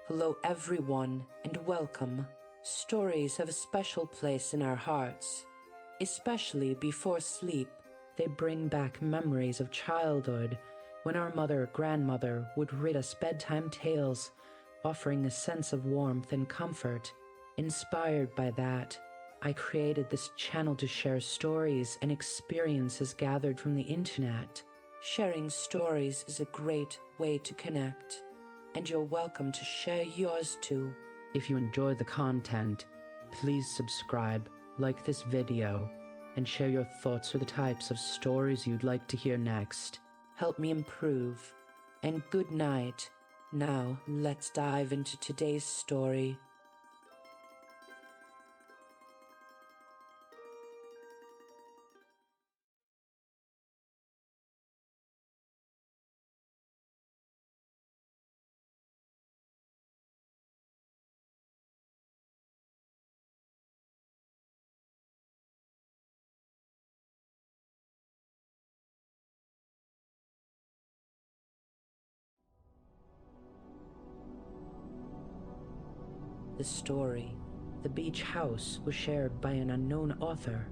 Hello everyone and welcome. Stories have a special place in our hearts, especially before sleep. They bring back memories of childhood when our mother or grandmother would read us bedtime tales, offering a sense of warmth and comfort. Inspired by that, I created this channel to share stories and experiences gathered from the internet. Sharing stories is a great way to connect, and you're welcome to share yours too. If you enjoy the content, please subscribe, like this video, and share your thoughts or the types of stories you'd like to hear next. Help me improve, and good night. Now, let's dive into today's story. The story, The Beach House, was shared by an unknown author.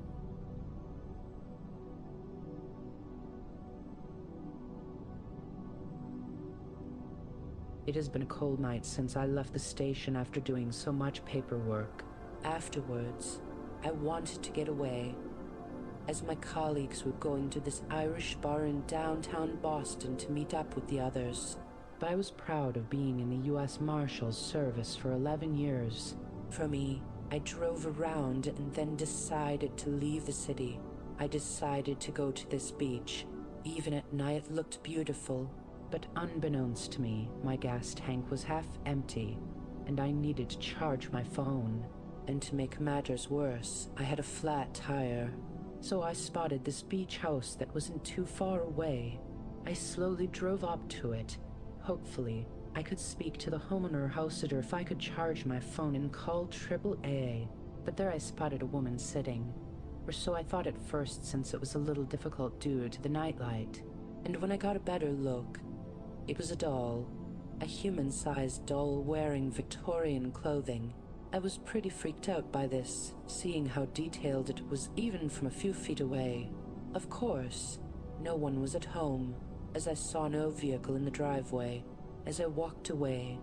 It has been a cold night since I left the station after doing so much paperwork. Afterwards, I wanted to get away, as my colleagues were going to this Irish bar in downtown Boston to meet up with the others. But I was proud of being in the U.S. Marshals Service for 11 years. For me, I drove around and then decided to leave the city. I decided to go to this beach. Even at night it looked beautiful, but unbeknownst to me, my gas tank was half empty, and I needed to charge my phone. And to make matters worse, I had a flat tire. So I spotted this beach house that wasn't too far away. I slowly drove up to it. Hopefully, I could speak to the homeowner house sitter if I could charge my phone and call AAA. But there I spotted a woman sitting, or so I thought at first, since it was a little difficult due to the nightlight. And when I got a better look, it was a doll, a human-sized doll wearing Victorian clothing. I was pretty freaked out by this, seeing how detailed it was even from a few feet away. Of course, no one was at home, as I saw no vehicle in the driveway. As I walked away,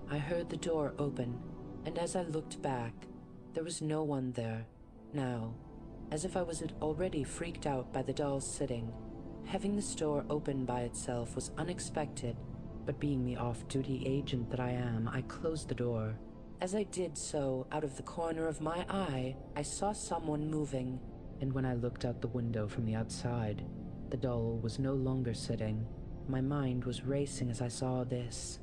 I heard the door open, and as I looked back, there was no one there. Now, as if I was already freaked out by the doll sitting, having the store open by itself was unexpected, but being the off-duty agent that I am, I closed the door. As I did so, out of the corner of my eye, I saw someone moving, and when I looked out the window from the outside, the doll was no longer sitting. My mind was racing as I saw this.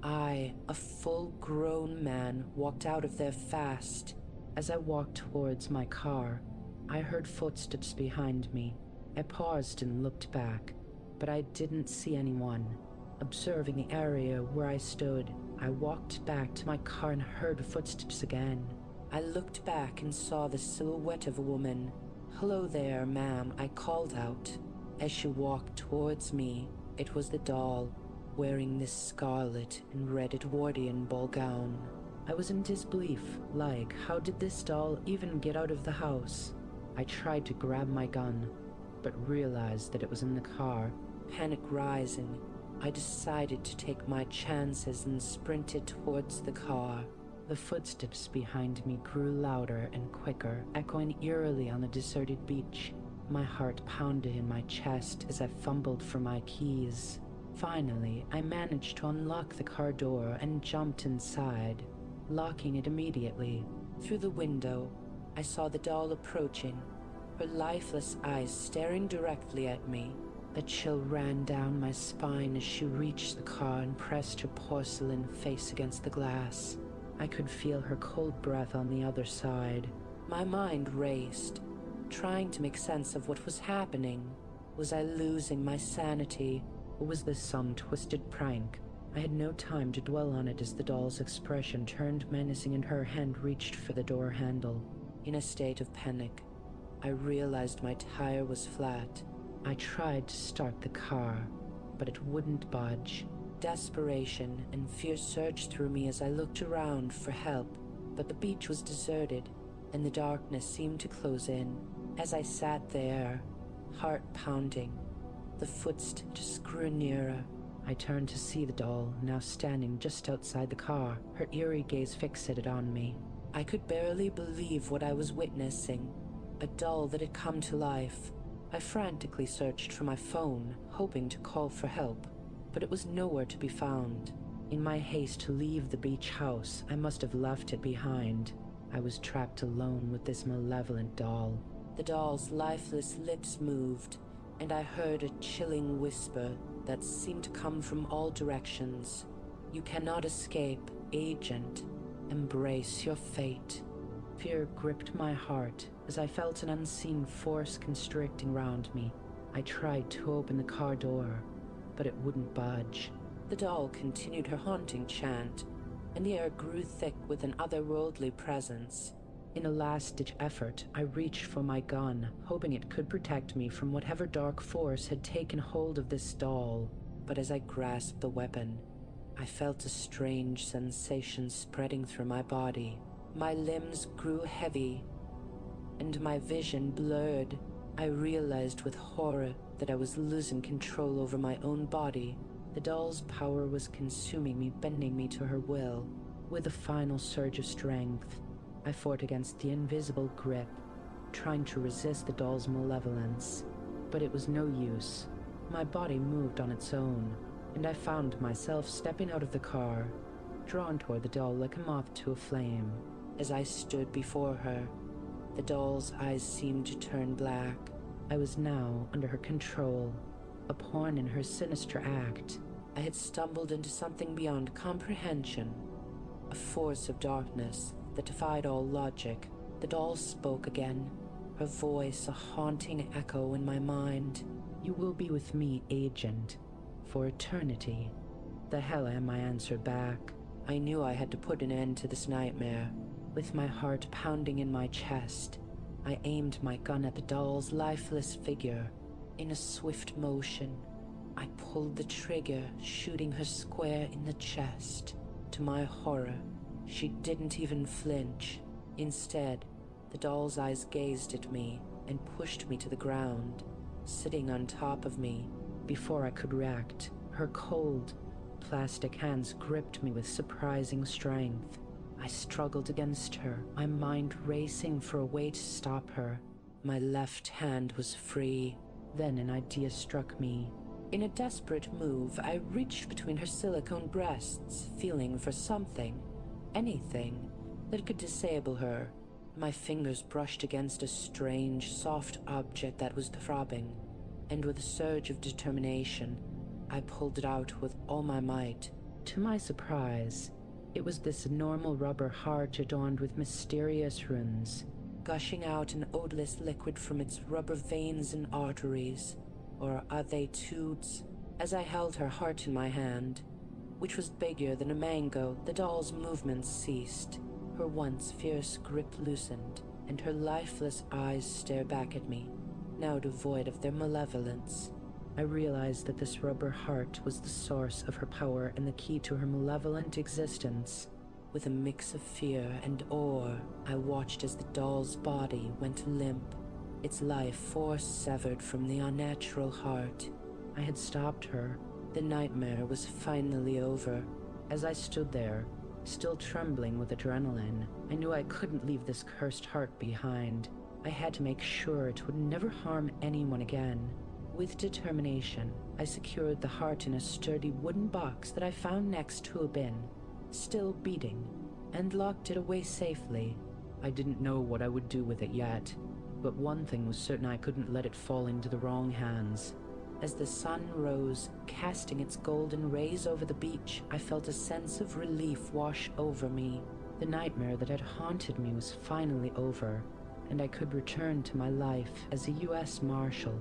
I, a full-grown man, walked out of there fast. As I walked towards my car, I heard footsteps behind me. I paused and looked back, but I didn't see anyone. Observing the area where I stood, I walked back to my car and heard footsteps again. I looked back and saw the silhouette of a woman. "Hello there, ma'am," I called out. As she walked towards me, it was the doll, wearing this scarlet and red Edwardian ball gown. I was in disbelief, like, how did this doll even get out of the house? I tried to grab my gun, but realized that it was in the car. Panic rising, I decided to take my chances and sprinted towards the car. The footsteps behind me grew louder and quicker, echoing eerily on the deserted beach. My heart pounded in my chest as I fumbled for my keys. Finally, I managed to unlock the car door and jumped inside, locking it immediately. Through the window, I saw the doll approaching, her lifeless eyes staring directly at me. A chill ran down my spine as she reached the car and pressed her porcelain face against the glass. I could feel her cold breath on the other side. My mind raced, trying to make sense of what was happening. Was I losing my sanity, or was this some twisted prank? I had no time to dwell on it as the doll's expression turned menacing and her hand reached for the door handle. In a state of panic, I realized my tire was flat. I tried to start the car, but it wouldn't budge. desperation and fear surged through me as I looked around for help, but the beach was deserted, and the darkness seemed to close in. As I sat there, heart pounding, the footsteps grew nearer. I turned to see the doll, now standing just outside the car, her eerie gaze fixated on me. I could barely believe what I was witnessing, a doll that had come to life. I frantically searched for my phone, hoping to call for help, but it was nowhere to be found. In my haste to leave the beach house, I must have left it behind. I was trapped alone with this malevolent doll. The doll's lifeless lips moved, and I heard a chilling whisper that seemed to come from all directions. "You cannot escape, Agent. Embrace your fate." Fear gripped my heart as I felt an unseen force constricting round me. I tried to open the car door, but it wouldn't budge. The doll continued her haunting chant, and the air grew thick with an otherworldly presence. In a last-ditch effort, I reached for my gun, hoping it could protect me from whatever dark force had taken hold of this doll. But as I grasped the weapon, I felt a strange sensation spreading through my body. My limbs grew heavy, and my vision blurred. I realized with horror that I was losing control over my own body. The doll's power was consuming me, bending me to her will. With a final surge of strength, I fought against the invisible grip, trying to resist the doll's malevolence. But it was no use. My body moved on its own, and I found myself stepping out of the car, drawn toward the doll like a moth to a flame. As I stood before her, the doll's eyes seemed to turn black. I was now under her control, a pawn in her sinister act. I had stumbled into something beyond comprehension, a force of darkness that defied all logic. The doll spoke again, her voice a haunting echo in my mind. "You will be with me, Agent, for eternity." "The hell am I?" answered back. I knew I had to put an end to this nightmare. With my heart pounding in my chest, I aimed my gun at the doll's lifeless figure. In a swift motion, I pulled the trigger, shooting her square in the chest. To my horror, she didn't even flinch. Instead, the doll's eyes gazed at me and pushed me to the ground, sitting on top of me. Before I could react, her cold, plastic hands gripped me with surprising strength. I struggled against her, my mind racing for a way to stop her. My left hand was free. Then an idea struck me. In a desperate move, I reached between her silicone breasts, feeling for something, anything, that could disable her. My fingers brushed against a strange, soft object that was throbbing, and with a surge of determination, I pulled it out with all my might. To my surprise, it was this normal rubber heart adorned with mysterious runes, gushing out an odorless liquid from its rubber veins and arteries. Or are they tubes? As I held her heart in my hand, which was bigger than a mango, the doll's movements ceased. Her once fierce grip loosened, and her lifeless eyes stared back at me, now devoid of their malevolence. I realized that this rubber heart was the source of her power and the key to her malevolent existence. With a mix of fear and awe, I watched as the doll's body went limp, its life force severed from the unnatural heart. I had stopped her. The nightmare was finally over. As I stood there, still trembling with adrenaline, I knew I couldn't leave this cursed heart behind. I had to make sure it would never harm anyone again. With determination, I secured the heart in a sturdy wooden box that I found next to a bin, still beating, and locked it away safely. I didn't know what I would do with it yet, but one thing was certain: I couldn't let it fall into the wrong hands. As the sun rose, casting its golden rays over the beach, I felt a sense of relief wash over me. The nightmare that had haunted me was finally over, and I could return to my life as a U.S. Marshal.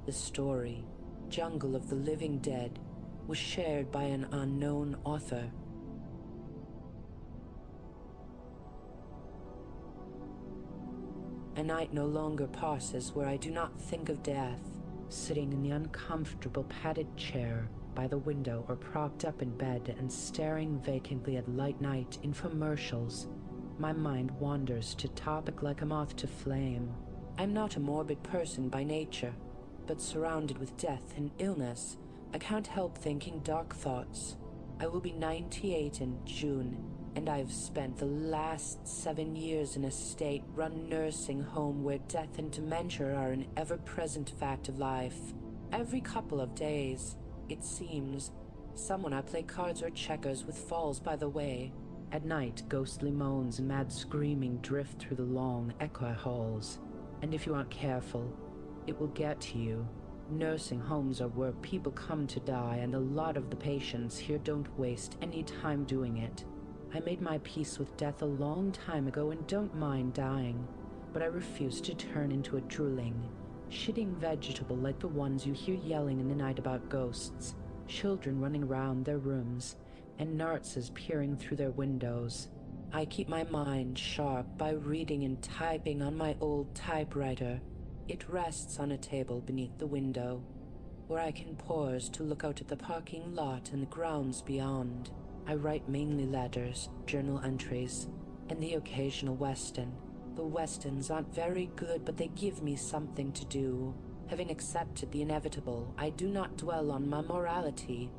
The story, Jungle of the Living Dead, was shared by an unknown author. A night no longer passes where I do not think of death. Sitting in the uncomfortable padded chair by the window or propped up in bed and staring vacantly at light night infomercials, my mind wanders to topic like a moth to flame. I'm not a morbid person by nature, but surrounded with death and illness, I can't help thinking dark thoughts. I will be 98 in June, and I've spent the last 7 years in a state-run nursing home where death and dementia are an ever-present fact of life. Every couple of days, it seems, someone I play cards or checkers with falls by the way. At night, ghostly moans and mad screaming drift through the long, echo halls. And if you aren't careful, it will get to you. Nursing homes are where people come to die, and a lot of the patients here don't waste any time doing it. I made my peace with death a long time ago and don't mind dying, but I refuse to turn into a drooling, shitting vegetable like the ones you hear yelling in the night about ghosts, children running around their rooms, and nurses peering through their windows. I keep my mind sharp by reading and typing on my old typewriter. It rests on a table beneath the window, where I can pause to look out at the parking lot and the grounds beyond. I write mainly letters, journal entries, and the occasional Weston. The Westons aren't very good, but they give me something to do. Having accepted the inevitable, I do not dwell on my morality.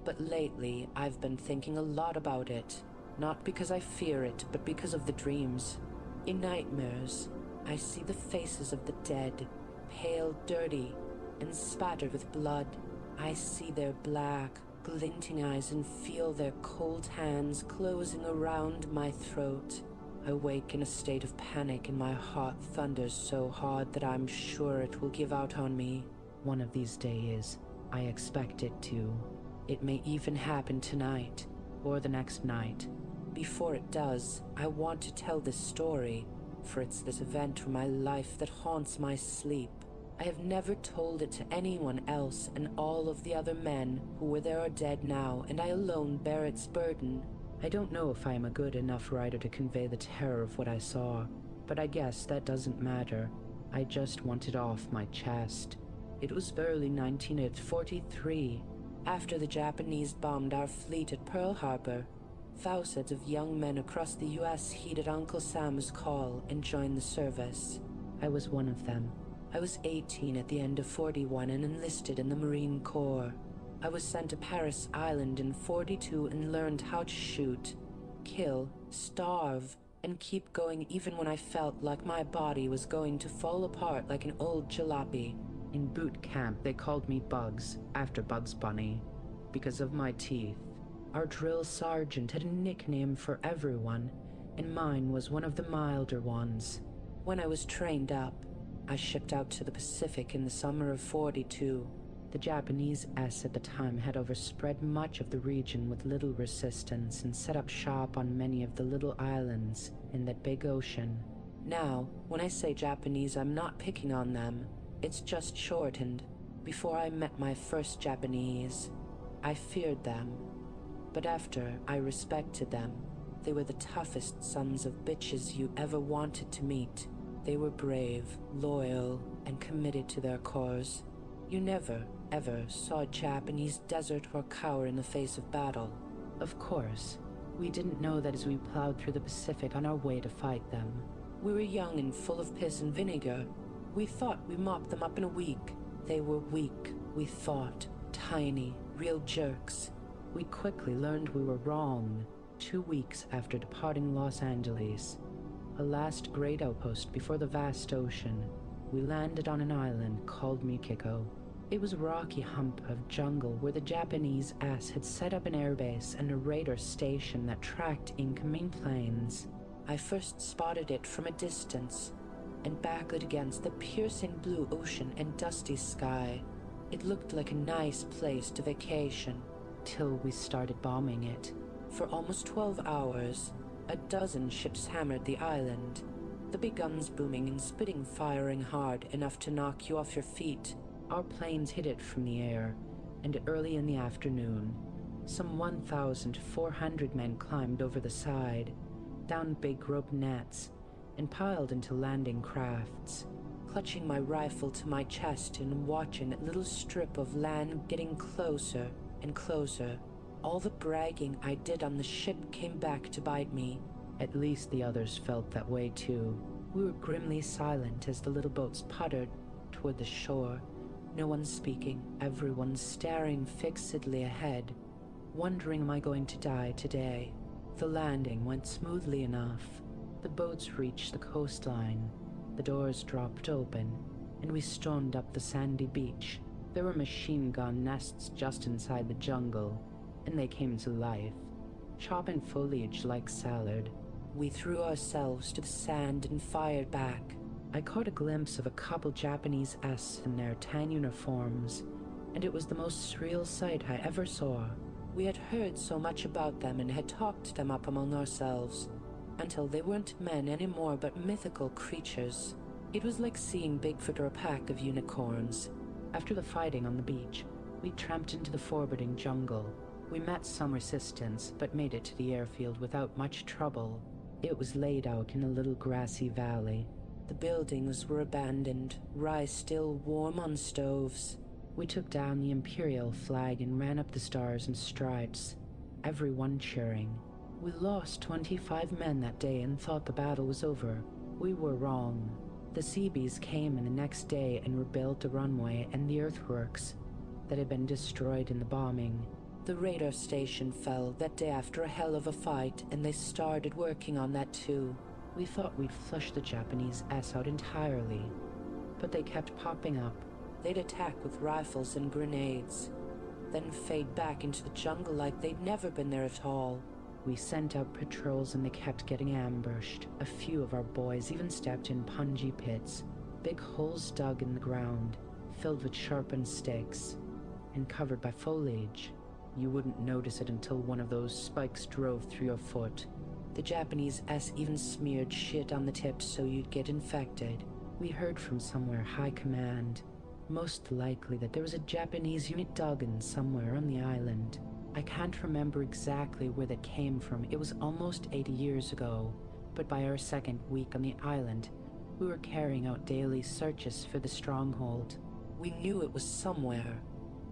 But lately, I've been thinking a lot about it. Not because I fear it, but because of the dreams. In nightmares, I see the faces of the dead, pale, dirty, and spattered with blood. I see their black, glinting eyes and feel their cold hands closing around my throat. I wake in a state of panic and my heart thunders so hard that I'm sure it will give out on me. One of these days, I expect it to. It may even happen tonight, or the next night. Before it does, I want to tell this story, for it's this event from my life that haunts my sleep. I have never told it to anyone else, and all of the other men who were there are dead now, and I alone bear its burden. I don't know if I am a good enough writer to convey the terror of what I saw, but I guess that doesn't matter. I just want it off my chest. It was early 1943, after the Japanese bombed our fleet at Pearl Harbor. Thousands of young men across the U.S. heeded Uncle Sam's call and joined the service. I was one of them. I was 18 at the end of 41 and enlisted in the Marine Corps. I was sent to Paris Island in 42 and learned how to shoot, kill, starve, and keep going even when I felt like my body was going to fall apart like an old jalopy. In boot camp, they called me Bugs, after Bugs Bunny, because of my teeth. Our drill sergeant had a nickname for everyone, and mine was one of the milder ones. When I was trained up, I shipped out to the Pacific in the summer of 42. The Japanese at the time had overspread much of the region with little resistance and set up shop on many of the little islands in that big ocean. Now, when I say Japanese, I'm not picking on them. It's just shortened. Before I met my first Japanese, I feared them. But after, I respected them. They were the toughest sons of bitches you ever wanted to meet. They were brave, loyal, and committed to their cause. You never, ever saw a Japanese desert or cower in the face of battle. Of course, we didn't know that as we plowed through the Pacific on our way to fight them. We were young and full of piss and vinegar. We thought we mopped them up in a week. They were weak, we thought, tiny, real jerks. We quickly learned we were wrong. 2 weeks after departing Los Angeles, a last great outpost before the vast ocean, we landed on an island called Mikiko. It was a rocky hump of jungle where the Japanese had set up an airbase and a radar station that tracked incoming planes. I first spotted it from a distance and backlit against the piercing blue ocean and dusty sky. It looked like a nice place to vacation, till we started bombing it. For almost 12 hours, a dozen ships hammered the island, the big guns booming and spitting firing hard enough to knock you off your feet. Our planes hit it from the air, and early in the afternoon, some 1,400 men climbed over the side, down big rope nets, and piled into landing crafts. Clutching my rifle to my chest and watching that little strip of land getting closer and closer, all the bragging I did on the ship came back to bite me. At least the others felt that way too. We were grimly silent as the little boats puttered toward the shore. No one speaking, everyone staring fixedly ahead, wondering, am I going to die today? The landing went smoothly enough. The boats reached the coastline. The doors dropped open, and we stormed up the sandy beach. There were machine gun nests just inside the jungle, and they came to life, chopping foliage like salad. We threw ourselves to the sand and fired back. I caught a glimpse of a couple Japanese in their tan uniforms, and it was the most surreal sight I ever saw. We had heard so much about them and had talked them up among ourselves, until they weren't men anymore but mythical creatures. It was like seeing Bigfoot or a pack of unicorns. After the fighting on the beach, we tramped into the forbidding jungle. We met some resistance, but made it to the airfield without much trouble. It was laid out in a little grassy valley. The buildings were abandoned, rice still warm on stoves. We took down the Imperial flag and ran up the stars and stripes, everyone cheering. We lost 25 men that day and thought the battle was over. We were wrong. The Seabees came in the next day and rebuilt the runway and the earthworks that had been destroyed in the bombing. The radar station fell that day after a hell of a fight, and they started working on that too. We thought we'd flush the Japanese out entirely, but they kept popping up. They'd attack with rifles and grenades, then fade back into the jungle like they'd never been there at all. We sent out patrols and they kept getting ambushed. A few of our boys even stepped in punji pits, big holes dug in the ground, filled with sharpened sticks, and covered by foliage. You wouldn't notice it until one of those spikes drove through your foot. The Japanese even smeared shit on the tips so you'd get infected. We heard from somewhere high command, most likely that there was a Japanese unit dug in somewhere on the island. I can't remember exactly where that came from. It was almost 80 years ago, but by our second week on the island, we were carrying out daily searches for the stronghold. We knew it was somewhere,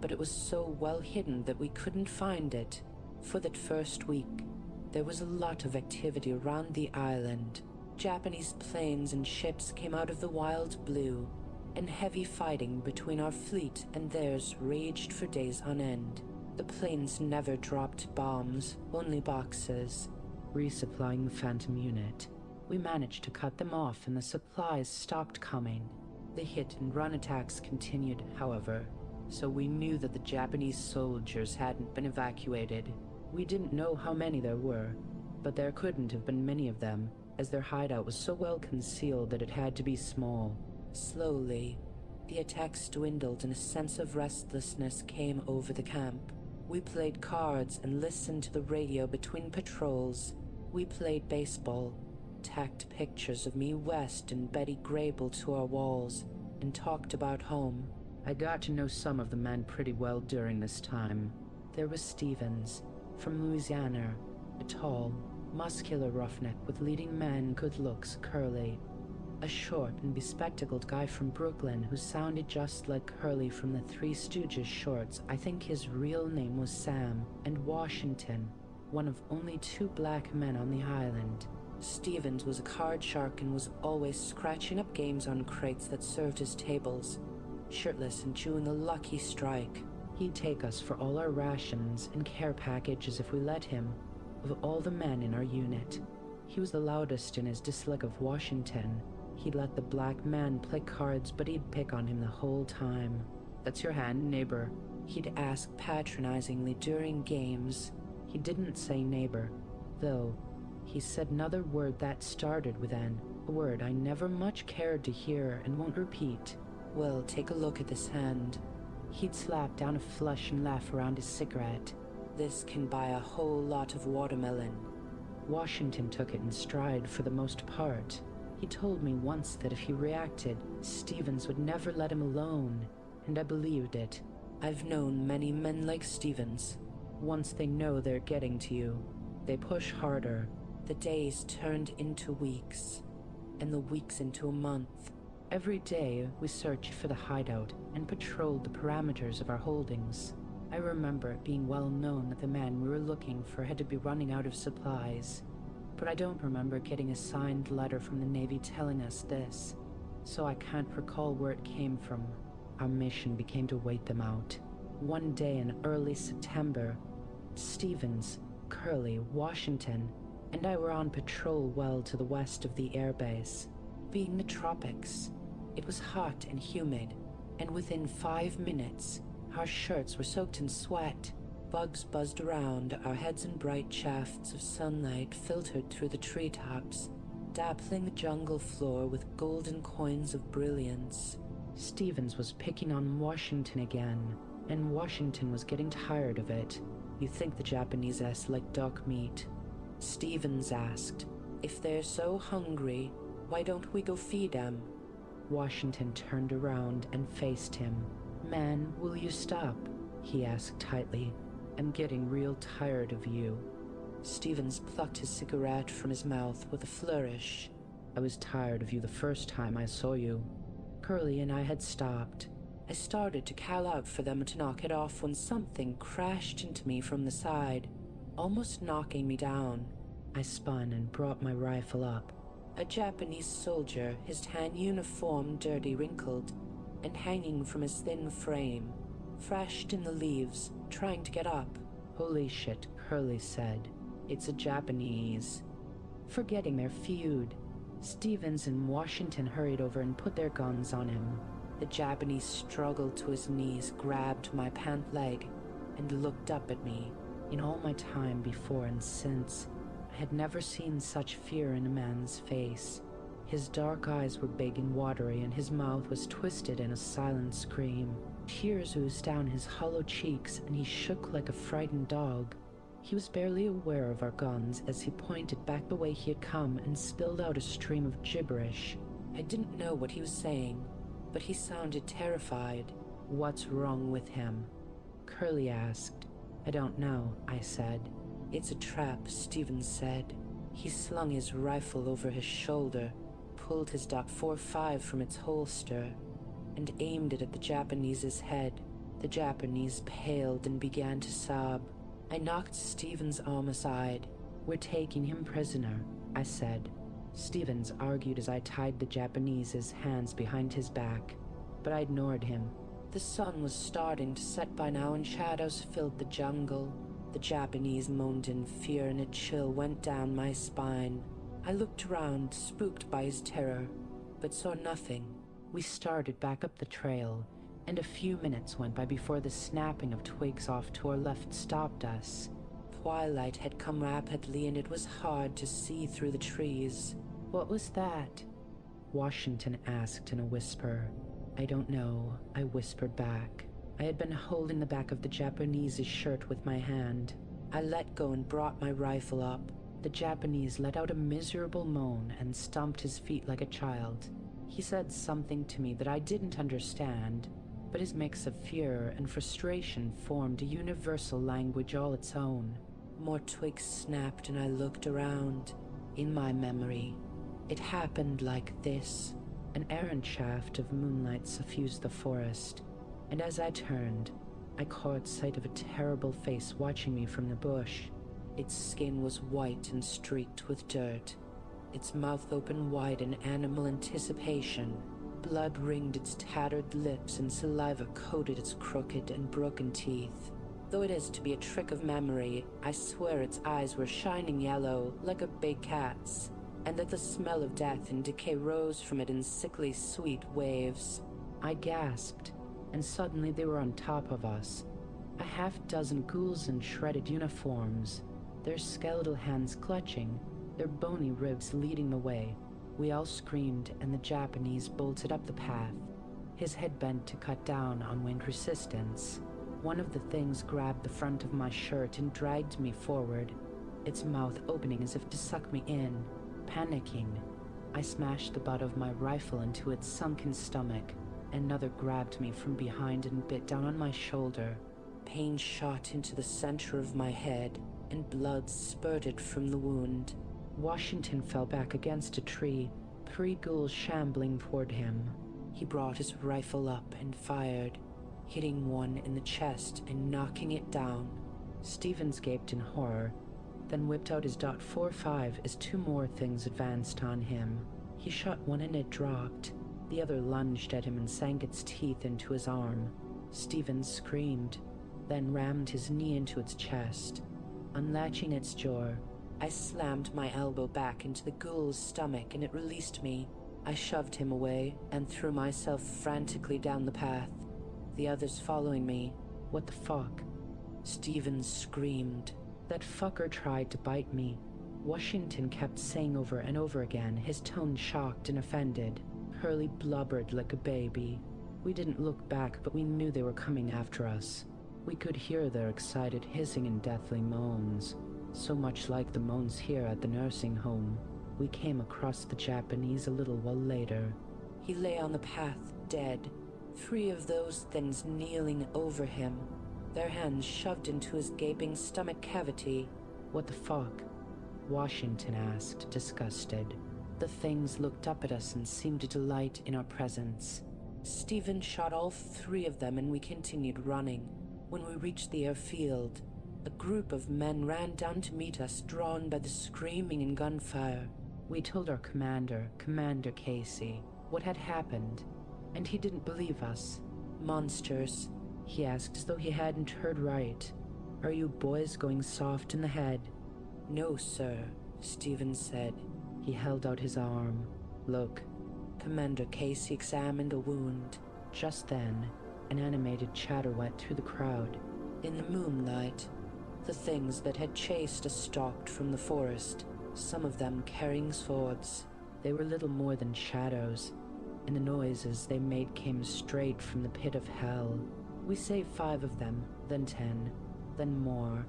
but it was so well hidden that we couldn't find it. For that first week, there was a lot of activity around the island. Japanese planes and ships came out of the wild blue, and heavy fighting between our fleet and theirs raged for days on end. The planes never dropped bombs, only boxes. Resupplying the Phantom unit, we managed to cut them off and the supplies stopped coming. The hit and run attacks continued, however, so we knew that the Japanese soldiers hadn't been evacuated. We didn't know how many there were, but there couldn't have been many of them, as their hideout was so well concealed that it had to be small. Slowly, the attacks dwindled and a sense of restlessness came over the camp. We played cards and listened to the radio between patrols. We played baseball, tacked pictures of me West and Betty Grable to our walls, and talked about home. I got to know some of the men pretty well during this time. There was Stevens, from Louisiana, a tall, muscular roughneck with leading man good looks, curly. A short and bespectacled guy from Brooklyn who sounded just like Curly from the Three Stooges shorts. I think his real name was Sam. And Washington, one of only 2 black men on the island. Stevens was a card shark and was always scratching up games on crates that served as tables, shirtless and chewing a Lucky Strike. He'd take us for all our rations and care packages if we let him. Of all the men in our unit, he was the loudest in his dislike of Washington. He'd let the black man play cards, but he'd pick on him the whole time. "That's your hand, neighbor," he'd ask patronizingly during games. He didn't say neighbor, though. He said another word that started with N, a word I never much cared to hear and won't repeat. "Well, take a look at this hand." He'd slap down a flush and laugh around his cigarette. "This can buy a whole lot of watermelon." Washington took it in stride for the most part. He told me once that if he reacted, Stevens would never let him alone, and I believed it. I've known many men like Stevens. Once they know they're getting to you, they push harder. The days turned into weeks. and the weeks into a month. Every day, we searched for the hideout and patrolled the parameters of our holdings. I remember it being well known that the man we were looking for had to be running out of supplies, but I don't remember getting a signed letter from the Navy telling us this, so I can't recall where it came from. Our mission became to wait them out. One day in early September, Stevens, Curly, Washington, and I were on patrol well to the west of the airbase. Being the tropics, it was hot and humid, and within 5 minutes, our shirts were soaked in sweat. Bugs buzzed around our heads in bright shafts of sunlight filtered through the treetops, dappling the jungle floor with golden coins of brilliance. Stevens was picking on Washington again, and Washington was getting tired of it. You think the Japanese like duck meat? Stevens asked, "If they're so hungry, why don't we go feed them?" Washington turned around and faced him. "Man, will you stop?" he asked tightly. "I'm getting real tired of you." Stevens plucked his cigarette from his mouth with a flourish. "I was tired of you the first time I saw you." Curly and I had stopped. I started to call out for them to knock it off when something crashed into me from the side, almost knocking me down. I spun and brought my rifle up. A Japanese soldier, his tan uniform dirty, wrinkled, and hanging from his thin frame, thrashed in the leaves, trying to get up. "Holy shit," Curly said. "It's a Japanese." Forgetting their feud, Stevens and Washington hurried over and put their guns on him. The Japanese struggled to his knees, grabbed my pant leg, and looked up at me. In all my time before and since, I had never seen such fear in a man's face. His dark eyes were big and watery, and his mouth was twisted in a silent scream. Tears oozed down his hollow cheeks, and he shook like a frightened dog. He was barely aware of our guns as he pointed back the way he had come and spilled out a stream of gibberish. I didn't know what he was saying, but he sounded terrified. "What's wrong with him?" Curly asked. "I don't know," I said. "It's a trap," Stevens said. He slung his rifle over his shoulder, pulled his .45 from its holster, and aimed it at the Japanese's head. The Japanese paled and began to sob. I knocked Stevens' arm aside. "We're taking him prisoner," I said. Stevens argued as I tied the Japanese's hands behind his back, but I ignored him. The sun was starting to set by now and shadows filled the jungle. The Japanese moaned in fear and a chill went down my spine. I looked around, spooked by his terror, but saw nothing. We started back up the trail, and a few minutes went by before the snapping of twigs off to our left stopped us. Twilight had come rapidly, and it was hard to see through the trees. "What was that?" Washington asked in a whisper. "I don't know," I whispered back. I had been holding the back of the Japanese's shirt with my hand. I let go and brought my rifle up. The Japanese let out a miserable moan and stomped his feet like a child. He said something to me that I didn't understand, but his mix of fear and frustration formed a universal language all its own. More twigs snapped and I looked around. In my memory, it happened like this. An errant shaft of moonlight suffused the forest, and as I turned, I caught sight of a terrible face watching me from the bush. Its skin was white and streaked with dirt, its mouth open wide in animal anticipation. Blood ringed its tattered lips and saliva coated its crooked and broken teeth. Though it is to be a trick of memory, I swear its eyes were shining yellow, like a big cat's, and that the smell of death and decay rose from it in sickly sweet waves. I gasped, and suddenly they were on top of us. A half-dozen ghouls in shredded uniforms, their skeletal hands clutching, their bony ribs leading the way. We all screamed, and the Japanese bolted up the path, his head bent to cut down on wind resistance. One of the things grabbed the front of my shirt and dragged me forward, its mouth opening as if to suck me in. Panicking, I smashed the butt of my rifle into its sunken stomach. Another grabbed me from behind and bit down on my shoulder. Pain shot into the center of my head, and blood spurted from the wound. Washington fell back against a tree, 3 ghouls shambling toward him. He brought his rifle up and fired, hitting one in the chest and knocking it down. Stevens gaped in horror, then whipped out his .45 as 2 more things advanced on him. He shot one and it dropped. The other lunged at him and sank its teeth into his arm. Stevens screamed, then rammed his knee into its chest. Unlatching its jaw, I slammed my elbow back into the ghoul's stomach and it released me. I shoved him away and threw myself frantically down the path, the others following me. What the fuck? Stevens screamed. That fucker tried to bite me. Washington kept saying over and over again, his tone shocked and offended. Hurley blubbered like a baby. We didn't look back, but we knew they were coming after us. We could hear their excited hissing and deathly moans, so much like the moans here at the nursing home. We came across the Japanese a little while later. He lay on the path, dead, 3 of those things kneeling over him, their hands shoved into his gaping stomach cavity. What the fuck? Washington asked, disgusted. The things looked up at us and seemed to delight in our presence. Stephen shot all 3 of them and we continued running. When we reached the airfield, a group of men ran down to meet us, drawn by the screaming and gunfire. We told our commander, Commander Casey, what had happened, and he didn't believe us. Monsters, he asked as though he hadn't heard right. Are you boys going soft in the head? No, sir, Stephen said. He held out his arm. Look. Commander Casey examined the wound. Just then, an animated chatter went through the crowd. In the moonlight, the things that had chased us stalked from the forest, some of them carrying swords. They were little more than shadows, and the noises they made came straight from the pit of hell. We saved 5 of them, then 10, then more,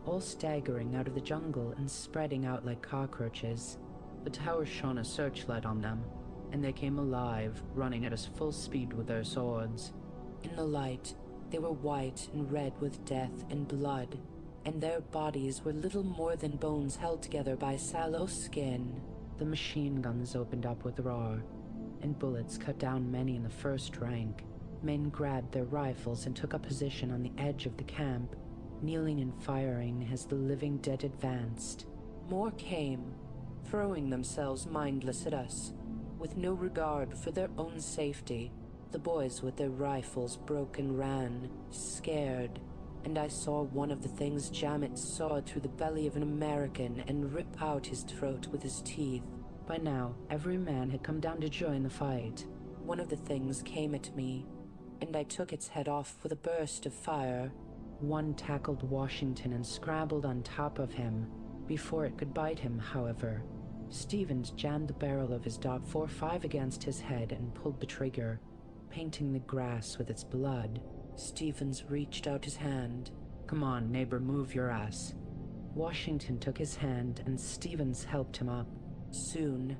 all staggering out of the jungle and spreading out like cockroaches. The tower shone a searchlight on them, and they came alive, running at us full speed with their swords. In the light, they were white and red with death and blood, and their bodies were little more than bones held together by sallow skin. The machine guns opened up with a roar, and bullets cut down many in the first rank. Men grabbed their rifles and took up position on the edge of the camp, kneeling and firing as the living dead advanced. More came, throwing themselves mindless at us, with no regard for their own safety. The boys with their rifles broke and ran, scared, and I saw one of the things jam its sword through the belly of an American and rip out his throat with his teeth. By now, every man had come down to join the fight. One of the things came at me, and I took its head off with a burst of fire. One tackled Washington and scrambled on top of him. Before it could bite him, however, Stevens jammed the barrel of his .45 against his head and pulled the trigger, painting the grass with its blood. Stevens reached out his hand. Come on, neighbor, move your ass. Washington took his hand and Stevens helped him up. Soon,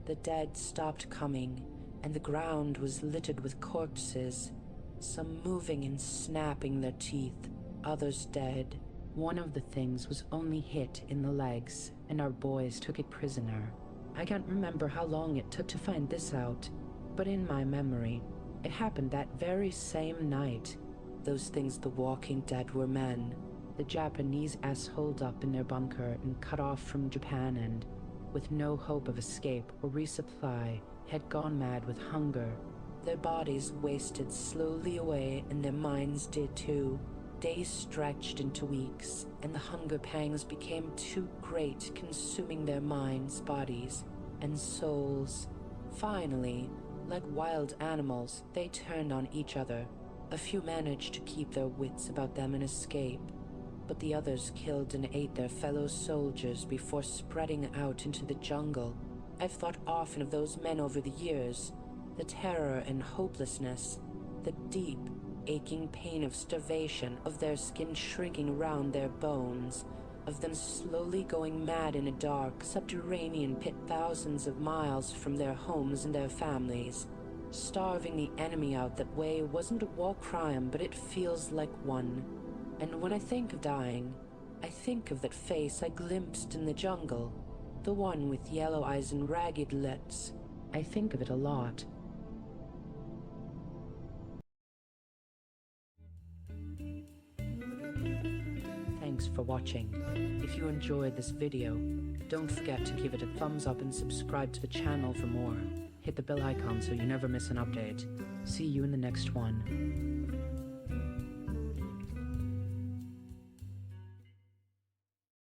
the dead stopped coming, and the ground was littered with corpses, some moving and snapping their teeth, others dead. One of the things was only hit in the legs, and our boys took it prisoner. I can't remember how long it took to find this out, but in my memory, it happened that very same night. Those things, the Walking Dead, were men. The Japanese holed up in their bunker and cut off from Japan and, with no hope of escape or resupply, had gone mad with hunger. Their bodies wasted slowly away, and their minds did too. Days stretched into weeks, and the hunger pangs became too great, consuming their minds, bodies, and souls. Finally, like wild animals, they turned on each other. A few managed to keep their wits about them and escape, but the others killed and ate their fellow soldiers before spreading out into the jungle. I've thought often of those men over the years, the terror and hopelessness, the deep, aching pain of starvation, of their skin shrinking round their bones, of them slowly going mad in a dark, subterranean pit thousands of miles from their homes and their families. Starving the enemy out that way wasn't a war crime, but it feels like one. And when I think of dying, I think of that face I glimpsed in the jungle, the one with yellow eyes and ragged lips, I think of it a lot. Thanks for watching. If you enjoyed this video, don't forget to give it a thumbs up and subscribe to the channel for more. Hit the bell icon so you never miss an update. See you in the next one.